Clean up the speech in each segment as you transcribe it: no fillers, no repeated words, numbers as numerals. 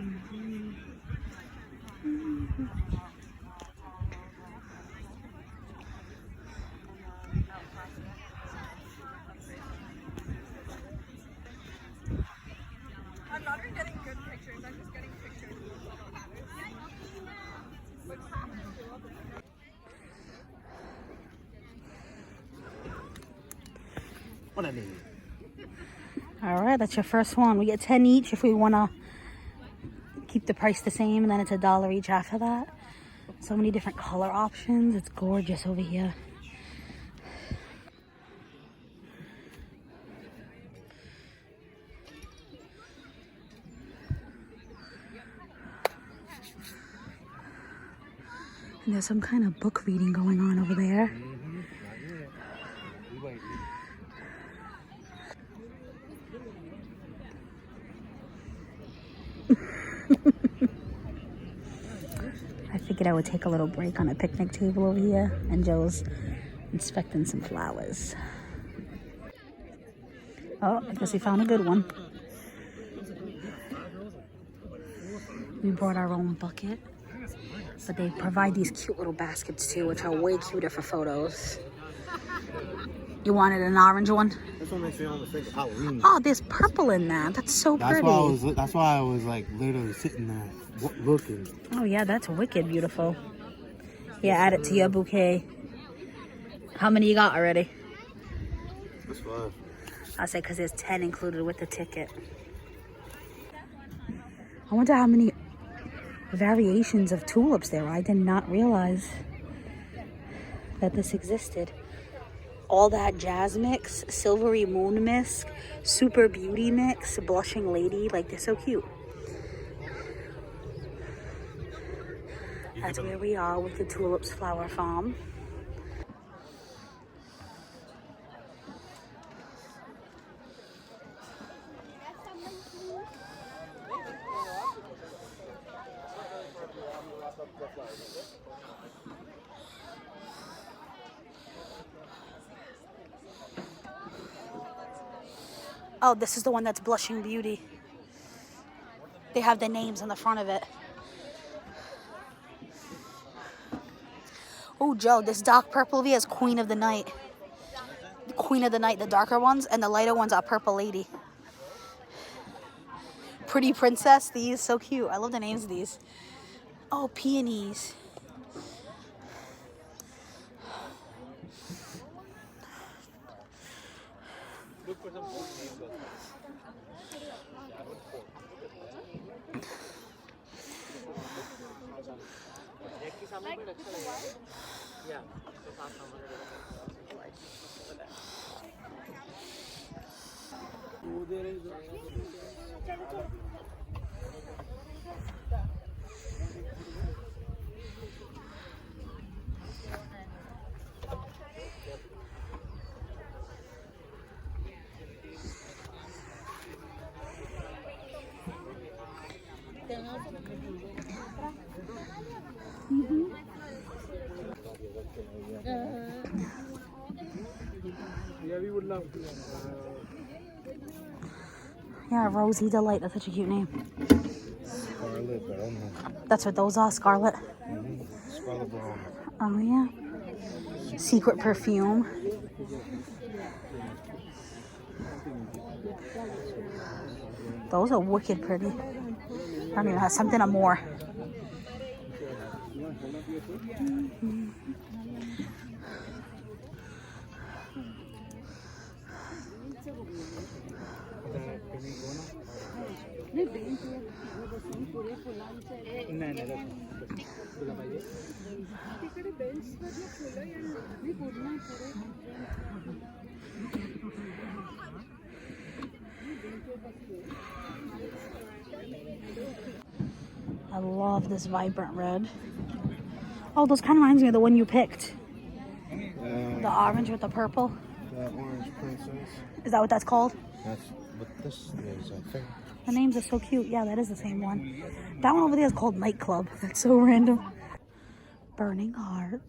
I'm not even getting good pictures. I'm just getting pictures. What I mean? All right, that's your first one. We get 10 each if we want to keep the price the same, and then it's $1 each after that. So many different color options. It's gorgeous over here. And there's some kind of book reading going on over there. I figured I would take a little break on a picnic table over here, and Joe's inspecting some flowers. Oh, I guess he found a good one. We brought our own bucket, but they provide these cute little baskets too, which are way cuter for photos. You wanted an orange one? That's what makes me almost think of Halloween. Oh, there's purple in that. That's so pretty. That's why I was like literally sitting there looking. Oh yeah, that's wicked beautiful. Yeah, add it to your bouquet. How many you got already? That's 5. I'll say because there's 10 included with the ticket. I wonder how many variations of tulips there are. I did not realize that this existed. All That Jazz Mix, Silvery Moon Mist, Super Beauty Mix, Blushing Lady. Like, they're so cute. That's where we are with the Tulips Flower Farm. Oh, this is the one that's Blushing Beauty. They have the names on the front of it. Oh, Joe, this dark purple V is Queen of the Night. Queen of the Night, the darker ones, and the lighter ones are Purple Lady. Pretty Princess, these, so cute. I love the names of these. Oh, peonies. Look for some yeah. Yeah, we would love to. Yeah, Rosie Delight. That's such a cute name. Scarlet, I don't know. That's what those are, Scarlet. Scarlet Brown. Oh, yeah. Secret Perfume. Those are wicked pretty. I don't even have something or more. I love this vibrant red. Oh, those kind of reminds me of the one you picked. The orange with the purple. The Orange Princess. Is that what that's called? That's what this is, I think. The names are so cute. Yeah, that is the same one. That one over there is called Nightclub. That's so random. Burning Heart.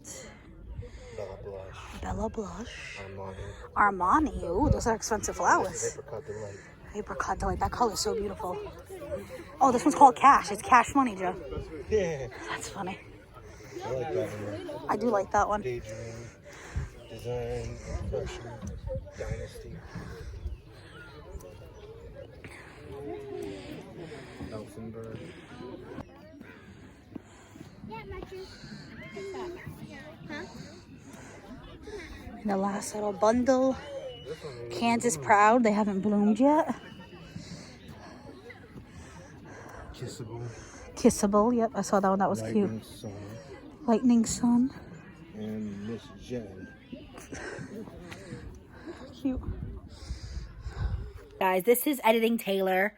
Bella Blush. Bella Blush. Armani. Armani. Ooh, those are expensive flowers. Apricot Delight. Apricot Delight. That color is so beautiful. Oh, this one's called Cash. It's cash money, Joe. Yeah. That's funny. I like that one. I do like that one. Daydream, Design, Impression, Dynasty. Elfenberg. And the last little bundle. Kansas Proud. They haven't bloomed yet. Kissable. Kissable. Yep, I saw that one. That was cute. Lightning Sun. Lightning Sun. And Miss Jen. Cute. Guys, this is Editing Taylor.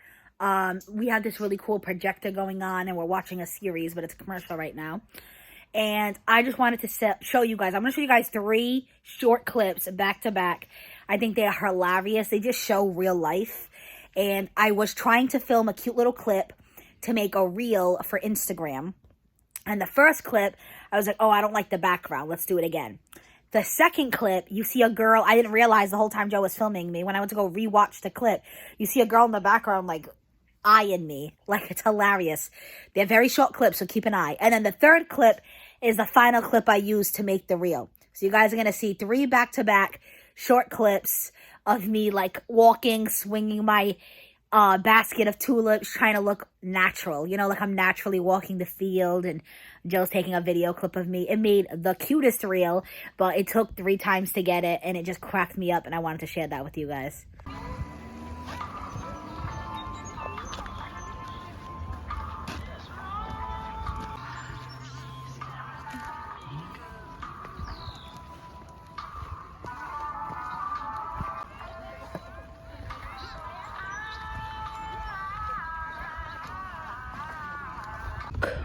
We have this really cool projector going on and we're watching a series, but it's a commercial right now. And I just wanted to show you guys. I'm going to show you guys 3 short clips back to back. I think they are hilarious. They just show real life. And I was trying to film a cute little clip to make a reel for Instagram. And the first clip, I was like, oh, I don't like the background. Let's do it again. The second clip, you see a girl. I didn't realize the whole time Joe was filming me. When I went to go rewatch the clip, you see a girl in the background like eyeing me. Like, it's hilarious. They're very short clips, so keep an eye. And then the third clip is the final clip I used to make the reel. So you guys are going to see 3 back-to-back short clips of me like walking, swinging my basket of tulips, trying to look natural. You know, like I'm naturally walking the field and Joe's taking a video clip of me. It made the cutest reel, but it took 3 times to get it and it just cracked me up and I wanted to share that with you guys.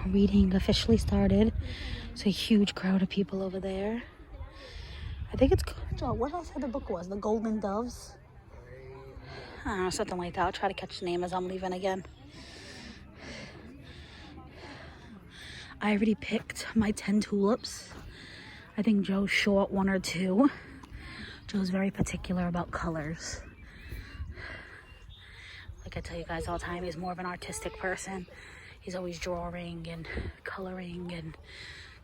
Reading officially started. It's a huge crowd of people over there. I think it's, what else the book was? The Golden Doves? I don't know, something like that. I'll try to catch the name as I'm leaving again. I already picked my 10 tulips. I think Joe's short 1 or 2. Joe's very particular about colors. Like I tell you guys all the time, he's more of an artistic person. He's always drawing and coloring and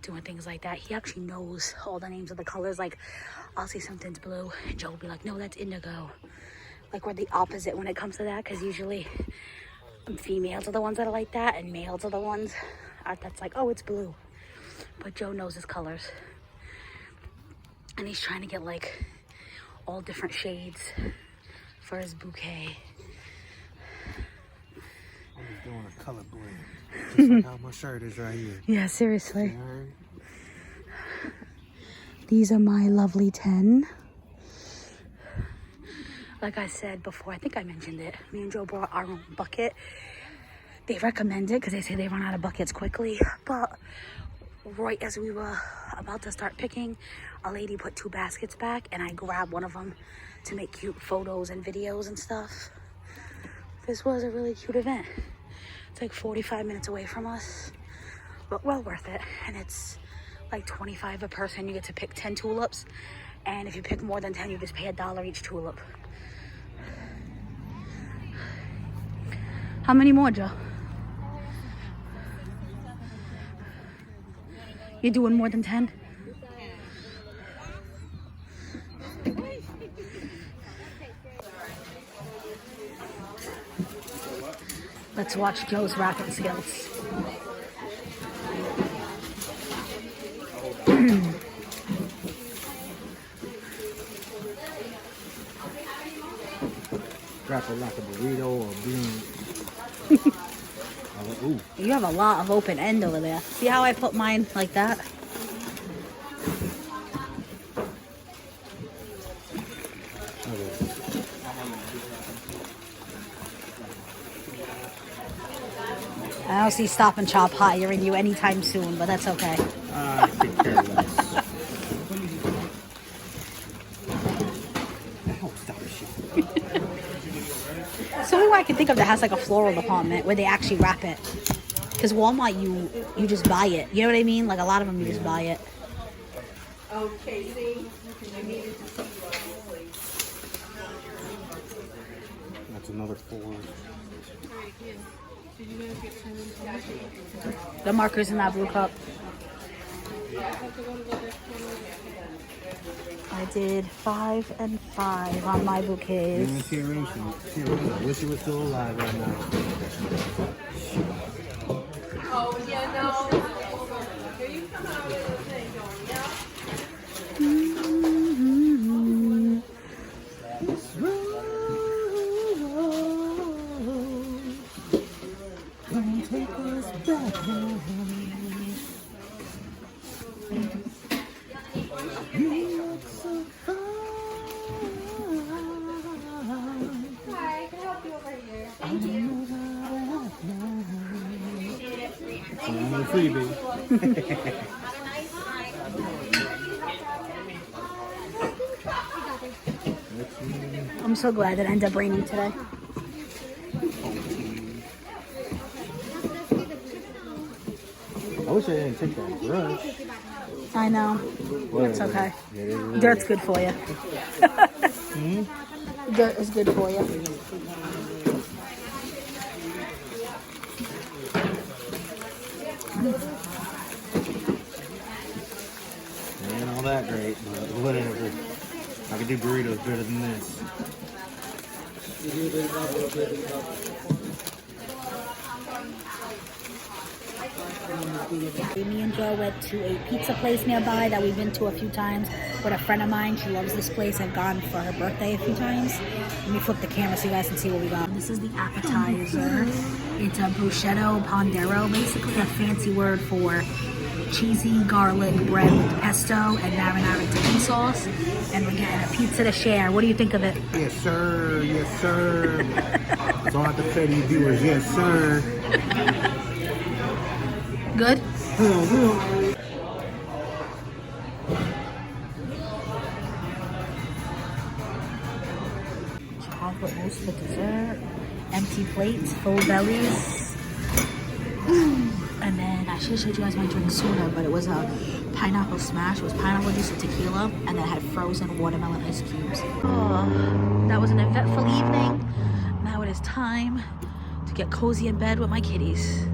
doing things like that. He actually knows all the names of the colors. Like, I'll see something's blue, and Joe will be like, no, that's indigo. Like, we're the opposite when it comes to that, because usually females are the ones that are like that, and males are the ones that's like, oh, it's blue. But Joe knows his colors. And he's trying to get, like, all different shades for his bouquet. I'm just doing a color blend. Just like how my shirt is right here. Yeah, seriously. These are my lovely 10. Like I said before, I think I mentioned it. Me and Joe brought our own bucket. They recommend it because they say they run out of buckets quickly. But right as we were about to start picking, a lady put 2 baskets back and I grabbed one of them to make cute photos and videos and stuff. This was a really cute event. It's like 45 minutes away from us, but well worth it. And it's like $25 a person. You get to pick 10 tulips. And if you pick more than 10, you just pay $1 each tulip. How many more, Joe? You're doing more than 10? Let's watch Joe's wrapping skills. Wrap it like a burrito or bean. Ooh. You have a lot of open end over there. See how I put mine like that? I don't see Stop and Shop hiring you anytime soon, but that's okay. I could care less. Oh, stop shit. It's the only one I can think of that has like a floral department where they actually wrap it. Because Walmart, you just buy it. You know what I mean? Like a lot of them, you just buy it. Okay, see, I needed to see That's another 4. The markers in that blue cup. I did 5 and 5 on my bouquets. I wish you were still alive right now. Oh, yeah, no. Here you come out with the thing going, Take us back home. You look so fine. Hi, can I help you over here? Thank you. I'm a freebie. I'm so glad that it ended up raining today. I wish I didn't take that brush. I know. It's okay. Dirt's good for you. Dirt is good for you. Ain't all that great, but whatever. I can do burritos better than this. Me and Joe went to a pizza place nearby that we've been to a few times with a friend of mine. She loves this place. I've gone for her birthday a few times. Let me flip the camera so you guys can see what we got. This is the appetizer. It's a bruschetto pondero, basically a fancy word for cheesy garlic bread with pesto and marinara dipping sauce. And we're getting a pizza to share. What do you think of it? Yes, sir. Yes, sir. That's all I have to say to you viewers. Yes, sir. Good? Chocolate mousse for dessert. Empty plates, full bellies. And then I should have showed you guys my drink sooner, but it was a pineapple smash. It was pineapple juice and tequila, and then it had frozen watermelon ice cubes. Oh, that was an eventful evening. Now it is time to get cozy in bed with my kitties.